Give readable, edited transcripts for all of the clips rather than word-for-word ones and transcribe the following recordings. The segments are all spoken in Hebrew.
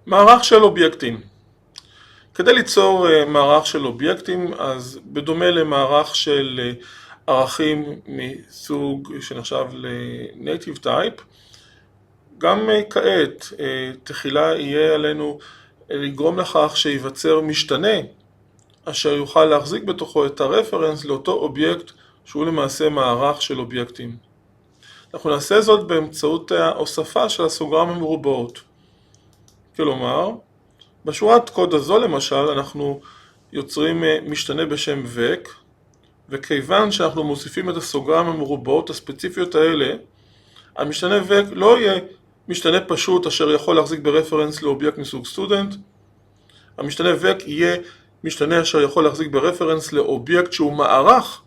מערך של אובייקטים. כדי ליצור מערך של אובייקטים, אז בדומה למערך של ערכים מסוג שנחשב ל-Native Type, גם כעת תחילה יהיה עלינו לגרום לכך שיווצר משתנה אשר יוכל להחזיק בתוכו את הרפרנס לאותו אובייקט שהוא למעשה מערך של אובייקטים. אנחנו נעשה זאת באמצעות ההוספה של הסוגריים המרובעות. כלומר, בשורת קוד הזו למשל אנחנו יוצרים משתנה בשם vec, וכיוון שאנחנו מוסיפים את הסוגריים המרובעות הספציפיות האלה, המשתנה vec לא יהיה משתנה פשוט אשר יכול להחזיק ברפרנס לאובייקט מסוג סטודנט. המשתנה vec יהיה משתנה אשר יכול להחזיק ברפרנס לאובייקט שהוא מערך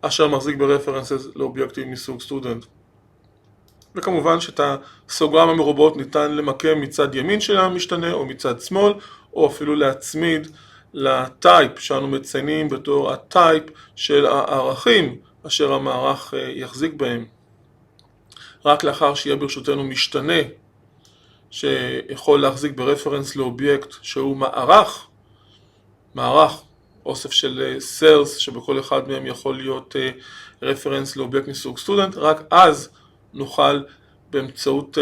אשר מחזיק ברפרנס לאובייקטים מסוג סטודנט. וכמובן שאת הסוגריים המרובעות ניתן למקם מצד ימין של המשתנה או מצד שמאל, או אפילו להצמיד לטייפ שאנו מציינים בתור הטייפ של הערכים אשר המערך יחזיק בהם. רק לאחר שיהיה ברשותנו משתנה שיכול להחזיק ברפרנס לאובייקט שהוא מערך, אוסף של cells שבכל אחד מהם יכול להיות רפרנס לאובייקט מסוג סטודנט, רק אז נוכל באמצעות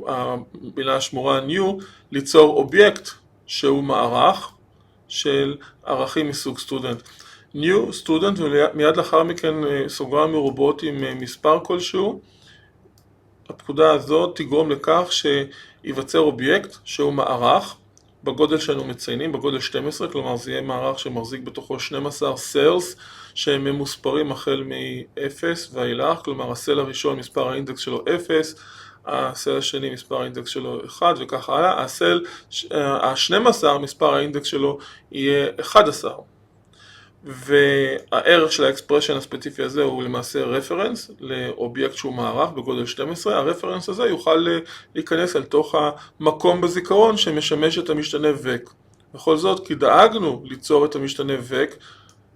המילה השמורה new ליצור אובייקט שהוא מערך של ערכים מסוג סטודנט. new student ומיד לאחר מכן סוגריים מרובעות עם מספר כלשהו. הפקודה הזאת תגרום לכך שיווצר אובייקט שהוא מערך בגודל שאנו מציינים, בגודל 12, כלומר זה יהיה מערך שמחזיק בתוכו 12 cells שהם ממוספרים החל מ-0 ואילך, כלומר הסל הראשון מספר האינדקס שלו 0, הסל השני מספר האינדקס שלו 1 וכך הלאה, הסל ה-12 מספר האינדקס שלו יהיה 11. והערך של האקספרשן הספציפי הזה הוא למעשה רפרנס לאובייקט שהוא מערך בגודל 12. הרפרנס הזה יוכל להיכנס אל תוך המקום בזיכרון שמשמש את המשתנה vec. בכל זאת, כי דאגנו ליצור את המשתנה vec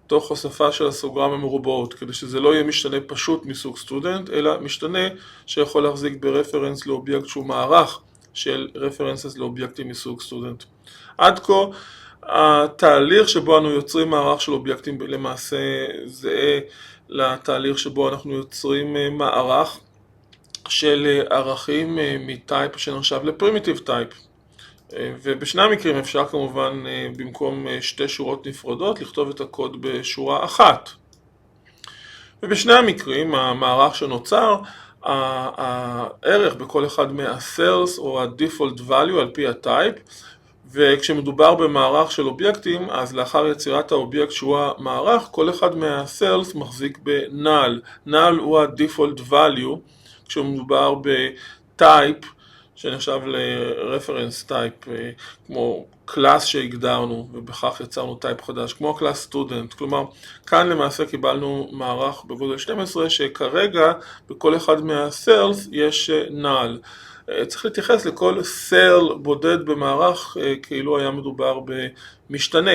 תוך הוספה של הסוגריים המרובעות, כדי שזה לא יהיה משתנה פשוט מסוג סטודנט, אלא משתנה שיכול להחזיק ברפרנס לאובייקט שהוא מערך של רפרנסס לאובייקטים מסוג סטודנט. עד כה, התהליך שבו אנו יוצרים מערך של אובייקטים למעשה זהה לתהליך שבו אנחנו יוצרים מערך של ערכים מטייפ שנחשב לפרימיטיב טייפ. ובשני המקרים אפשר כמובן במקום שתי שורות נפרדות לכתוב את הקוד בשורה אחת. ובשני המקרים המערך שנוצר, הערך בכל אחד מה-cells או ה-default value על פי הטייפ, וכשמדובר במערך של אובייקטים, אז לאחר יצירת האובייקט שהוא המערך, כל אחד מה-cells מחזיק ב-null. null הוא ה-default value, כשמדובר בטייפ שנחשב ל-reference type, כמו קלאס שהגדרנו, ובכך יצרנו טייפ חדש, כמו הקלאס student. כלומר, כאן למעשה קיבלנו מערך בגודל 12, שכרגע בכל אחד מה-cells יש null. צריך להתייחס לכל סל בודד במערך כאילו היה מדובר במשתנה.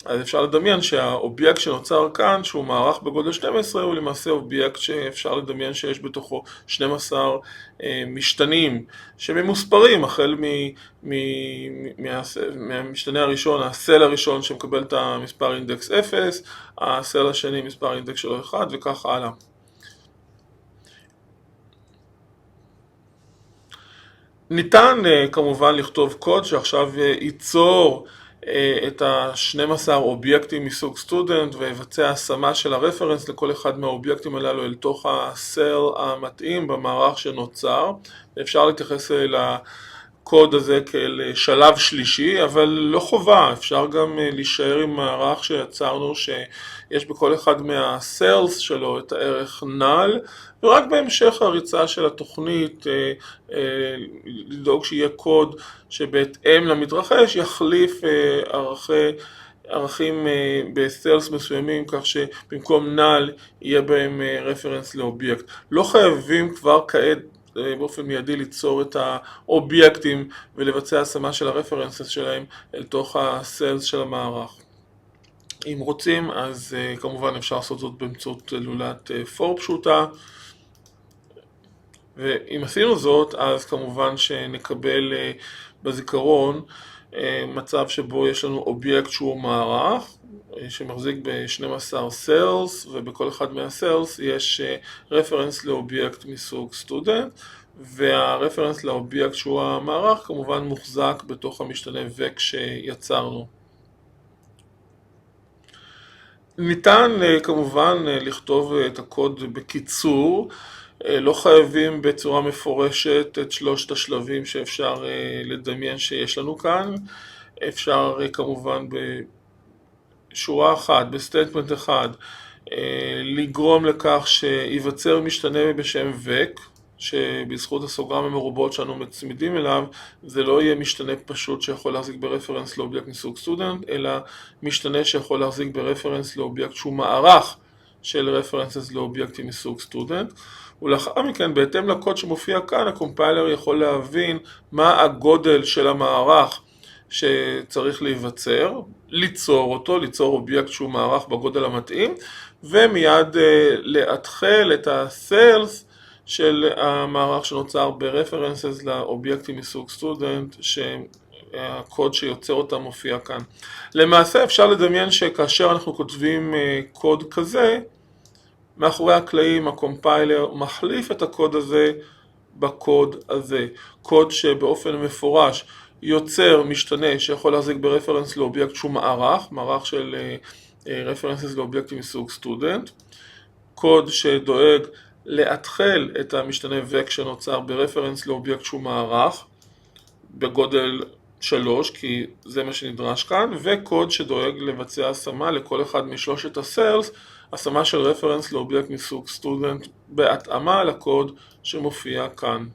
אז אפשר לדמיין שהאובייקט שנוצר כאן, שהוא מערך בגודל 12, הוא למעשה אובייקט שאפשר לדמיין שיש בתוכו 12 משתנים שממוספרים החל מהמשתנה הראשון, הסל הראשון שמקבל את המספר אינדקס 0, הסל השני מספר אינדקס שלו 1 וכך הלאה. ניתן כמובן לכתוב קוד שעכשיו ייצור את ה-12 אובייקטים מסוג סטודנט ויבצע השמה של הרפרנס לכל אחד מהאובייקטים הללו אל תוך הסל המתאים במערך שנוצר. אפשר להתייחס לקוד הזה כאל שלב שלישי, אבל לא חובה, אפשר גם להישאר עם מערך שיצרנו שיש בכל אחד מה-cells שלו את הערך null, ורק בהמשך הריצה של התוכנית לדאוג שיהיה קוד שבהתאם למתרחש יחליף ערכים בסלס מסוימים, כך שבמקום null יהיה בהם רפרנס לאובייקט. לא חייבים כבר כעת באופן מיידי ליצור את האובייקטים ולבצע השמה של הרפרנסס שלהם אל תוך הסלס של המערך. אם רוצים, אז כמובן אפשר לעשות זאת באמצעות לולת for פשוטה. ואם עשינו זאת, אז כמובן שנקבל בזיכרון מצב שבו יש לנו אובייקט שהוא מערך שמחזיק ב-12 cells, ובכל אחד מה-cells יש רפרנס לאובייקט מסוג student, והרפרנס לאובייקט שהוא המערך כמובן מוחזק בתוך המשתנה vec שיצרנו. ניתן כמובן לכתוב את הקוד בקיצור, לא חייבים בצורה מפורשת את שלושת השלבים שאפשר לדמיין שיש לנו כאן. אפשר כמובן בשורה אחת, בסטייטמנט אחד, לגרום לכך שיווצר משתנה בשם vec, שבזכות הסוגריים המרובות שאנו מצמידים אליו, זה לא יהיה משתנה פשוט שיכול להחזיק ברפרנס לאובייקט מסוג סטודנט, אלא משתנה שיכול להחזיק ברפרנס לאובייקט שהוא מערך של רפרנסס לאובייקטים מסוג סטודנט. ולאחר מכן, בהתאם לקוד שמופיע כאן, הקומפיילר יכול להבין מה הגודל של המערך שצריך להיווצר, ליצור אותו, ליצור אובייקט שהוא מערך בגודל המתאים, ומיד להתחיל את ה-cells של המערך שנוצר ברפרנסס לאובייקטים מסוג סטודנט, שהקוד שיוצר אותם מופיע כאן. למעשה אפשר לדמיין שכאשר אנחנו כותבים קוד כזה, מאחורי הקלעים הקומפיילר מחליף את הקוד הזה בקוד הזה. קוד שבאופן מפורש יוצר משתנה שיכול להחזיק ברפרנס לאובייקט שהוא מערך של רפרנסס לאובייקטים מסוג סטודנט. קוד שדואג להתחיל את המשתנה vec שנוצר ברפרנס לאובייקט שהוא מערך בגודל 3, כי זה מה שנדרש כאן, וקוד שדואג לבצע השמה לכל אחד משלושת ה-cells, השמה של רפרנס לאובייקט מסוג סטודנט בהתאמה לקוד שמופיע כאן.